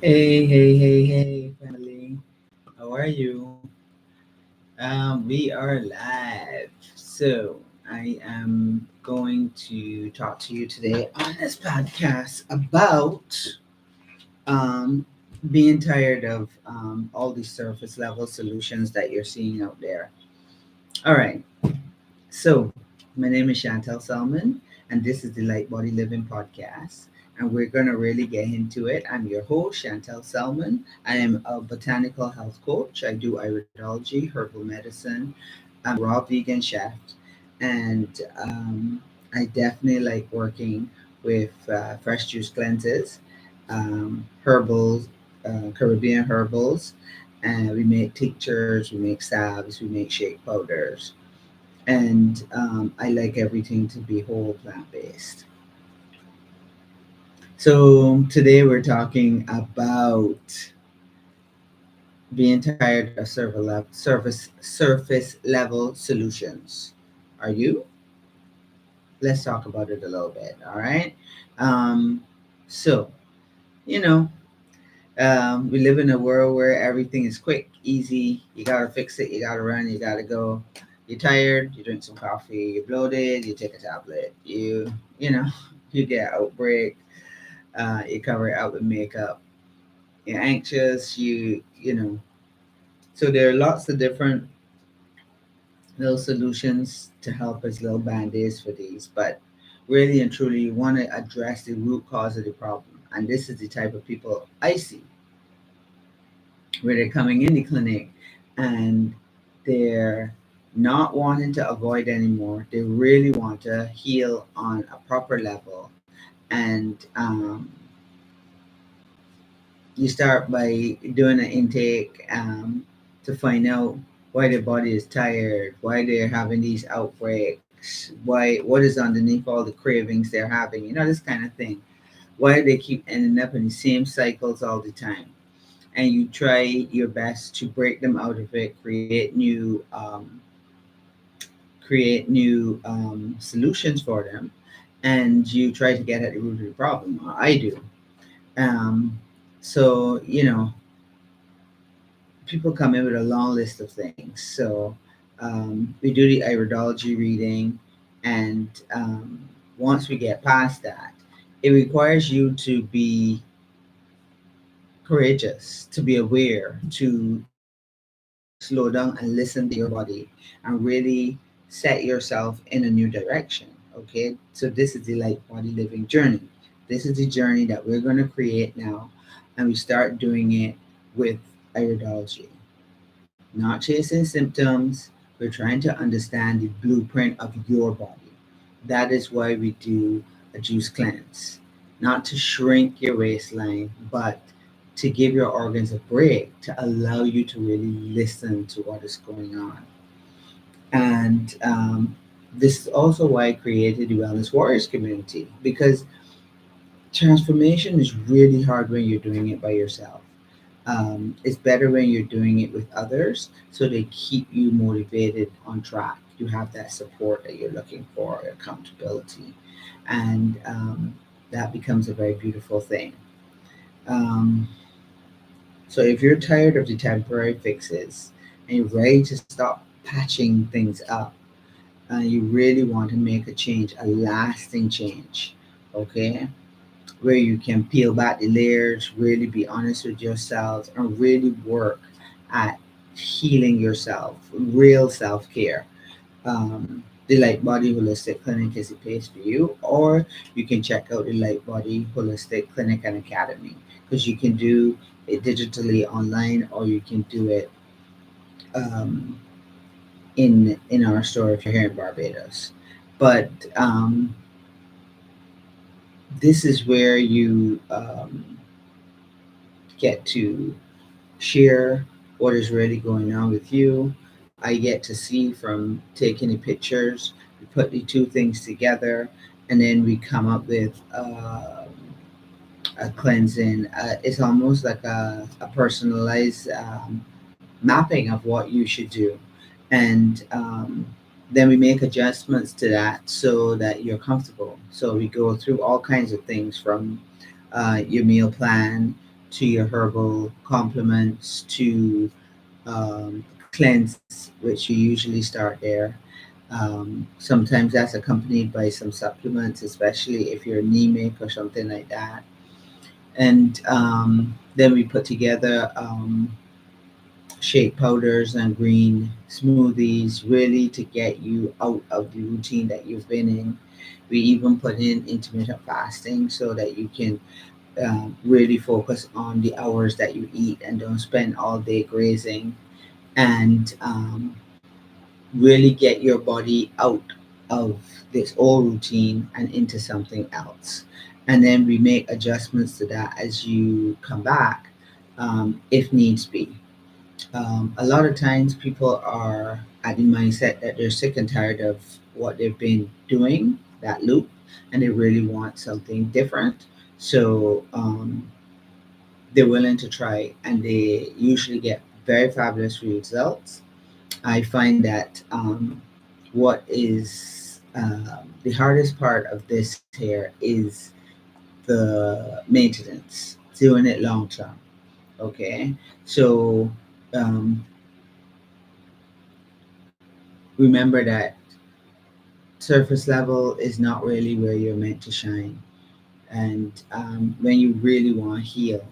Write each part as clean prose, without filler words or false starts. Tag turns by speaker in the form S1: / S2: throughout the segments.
S1: Hey, family. How are you? We are live. So, I am going to talk to you today on this podcast about um, being tired of all these surface level solutions that you're seeing out there. All right. So, my name is Chantel Selman, and this is the Light Body Living Podcast. And we're going to really get into it. I'm your host, Chantel Selman. I am a botanical health coach. I do iridology, herbal medicine. I'm a raw vegan chef. And I definitely like working with fresh juice cleanses, herbals, Caribbean herbals. And we make tinctures, we make salves, we make shake powders, and I like everything to be whole plant based. So today we're talking about being tired of surface level solutions. Are you? Let's talk about it a little bit. All right. Um, so you know, we live in a world where everything is quick, easy. You gotta fix it. You gotta run. You gotta go. You're tired. You drink some coffee. You're bloated. You take a tablet. You get outbreak. You cover it up with makeup. You're anxious. You know. So there are lots of different little solutions to help us, little band-aids for these. But really and truly, you want to address the root cause of the problem. And this is the type of people I see where they're coming in the clinic and they're not wanting to avoid anymore. They really want to heal on a proper level. And you start by doing an intake to find out why their body is tired, why they're having these outbreaks, what is underneath all the cravings they're having, this kind of thing. Why they keep ending up in the same cycles all the time. And you try your best to break them out of it, create new solutions for them, and you try to get at the root of the problem. I do. Um, so people come in with a long list of things. So we do the iridology reading, and once we get past that, it requires you to be courageous, to be aware, to slow down and listen to your body and really set yourself in a new direction. Okay, so this is the light body living journey. This is the journey that we're going to create now, and we start doing it with iridology. Not chasing symptoms, we're trying to understand the blueprint of your body. That is why we do a juice cleanse. Not to shrink your waistline, but to give your organs a break, to allow you to really listen to what is going on. And this is also why I created the Wellness Warriors community, because transformation is really hard when you're doing it by yourself. It's better when you're doing it with others, so they keep you motivated on track. You have that support that you're looking for, accountability, and that becomes a very beautiful thing. Um, so if you're tired of the temporary fixes and you're ready to stop patching things up, you really want to make a change, a lasting change, okay? Where you can peel back the layers, really be honest with yourselves, and really work at healing yourself, real self care. The Light Body Holistic Clinic is a place for you, or you can check out the Light Body Holistic Clinic and Academy, because you can do it digitally online, or you can do it um, in our store if you're here in Barbados. But this is where you get to share what is really going on with you. I get to see from taking the pictures, we put the two things together, and then we come up with a cleansing. It's almost like a personalized mapping of what you should do. And then we make adjustments to that so that you're comfortable. So we go through all kinds of things from your meal plan to your herbal complements to cleanse, which you usually start there. Sometimes that's accompanied by some supplements, especially if you're anemic or something like that. And then we put together shake powders and green smoothies, really to get you out of the routine that you've been in. We even put in intermittent fasting so that you can really focus on the hours that you eat and don't spend all day grazing, and really get your body out of this old routine and into something else. And then we make adjustments to that as you come back, if needs be. A lot of times people are at the mindset that they're sick and tired of what they've been doing, that loop, and they really want something different. So they're willing to try, and they usually get very fabulous results. I find that what is the hardest part of this here is the maintenance, doing it long term. Okay, so um, remember that surface level is not really where you're meant to shine. And when you really want to heal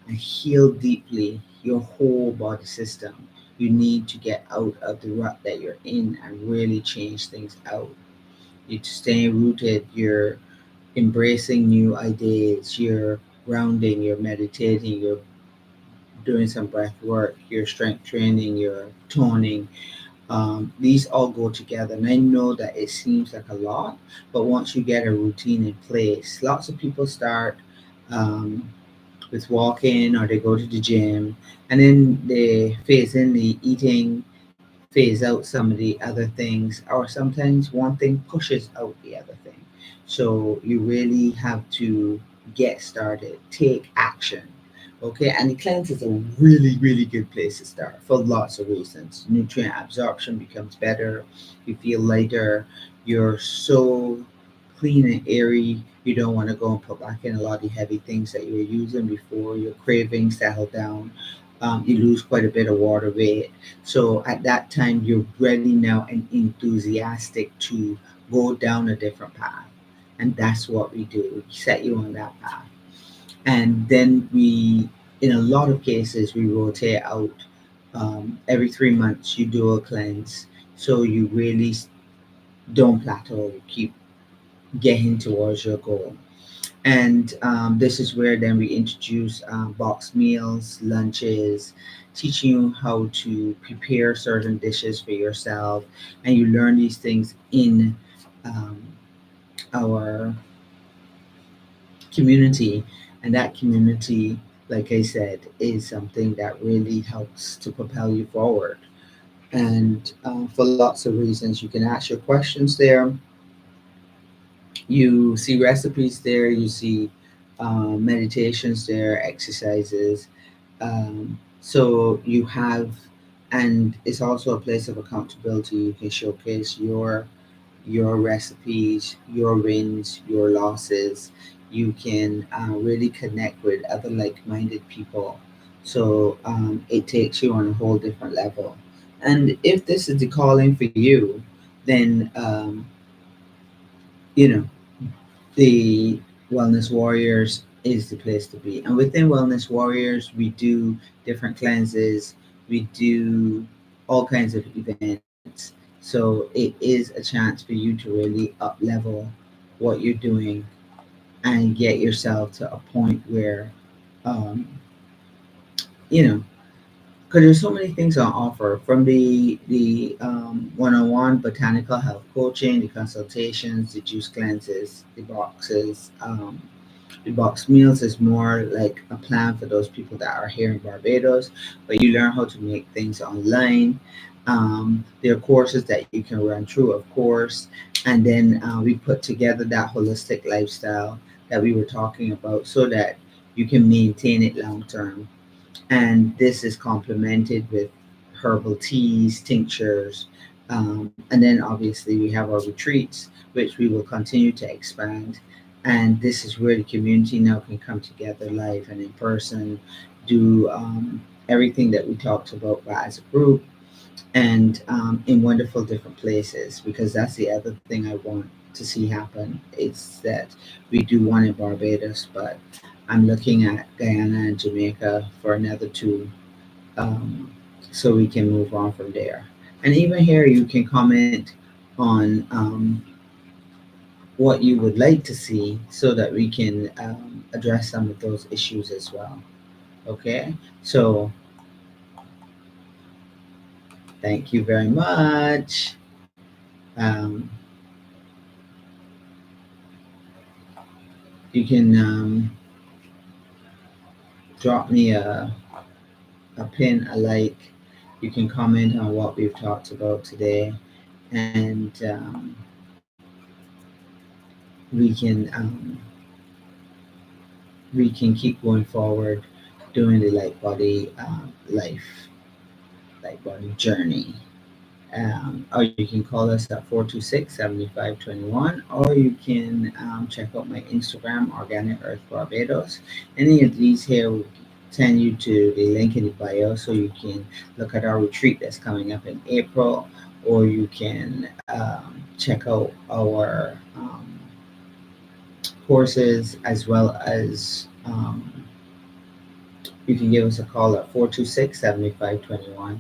S1: and heal deeply your whole body system, you need to get out of the rut that you're in and really change things out. You're staying rooted, you're embracing new ideas, you're grounding, you're meditating, you're doing some breath work, you're strength training, you're toning. These all go together, and I know that it seems like a lot, but once you get a routine in place, lots of people start um, with walking or they go to the gym, and then they phase in the eating, phase out some of the other things, or sometimes one thing pushes out the other thing. So you really have to get started, take action. Okay, and the cleanse is a really, really good place to start for lots of reasons. Nutrient absorption becomes better, you feel lighter, you're so clean and airy. You don't want to go and put back in a lot of the heavy things that you were using before. Your cravings settle down. You lose quite a bit of water weight. So at that time, you're ready now and enthusiastic to go down a different path. And that's what we do. We set you on that path. And then we, in a lot of cases, we rotate out. Every 3 months, you do a cleanse. So you really don't plateau. You keep getting towards your goal. And this is where then we introduce box meals, lunches, teaching you how to prepare certain dishes for yourself. And you learn these things in um, our community. And that community, like I said, is something that really helps to propel you forward. And for lots of reasons, you can ask your questions there. You see recipes there, you see meditations there, exercises. So you have, and it's also a place of accountability. You can showcase your recipes, your wins, your losses. You can really connect with other like-minded people. So it takes you on a whole different level. And if this is the calling for you, then you know the Wellness Warriors is the place to be. And within Wellness Warriors, we do different cleanses, we do all kinds of events. So it is a chance for you to really up level what you're doing and get yourself to a point where, um, you know, because there's so many things on offer from the one-on-one botanical health coaching, the consultations, the juice cleanses, the boxes. The box meals is more like a plan for those people that are here in Barbados, but you learn how to make things online. There are courses that you can run through, of course, and then we put together that holistic lifestyle that we were talking about so that you can maintain it long term. And this is complemented with herbal teas, tinctures, and then obviously we have our retreats, which we will continue to expand. And this is where the community now can come together live and in person, do everything that we talked about as a group, and in wonderful different places, because that's the other thing I want to see happen. It's that we do one in Barbados, but I'm looking at Guyana and Jamaica for another two, um, so we can move on from there. And even here, you can comment on what you would like to see so that we can address some of those issues as well. Okay, so thank you very much. Um, you can drop me a pin, a like. You can comment on what we've talked about today, and we can um, we can keep going forward doing the light body light body journey. Or you can call us at 426-7521, or you can check out my Instagram, Organic Earth Barbados. Any of these here will send you to the link in the bio so you can look at our retreat that's coming up in April, or you can check out our courses, as well as you can give us a call at 426-7521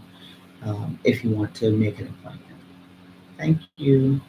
S1: if you want to make an appointment. Thank you.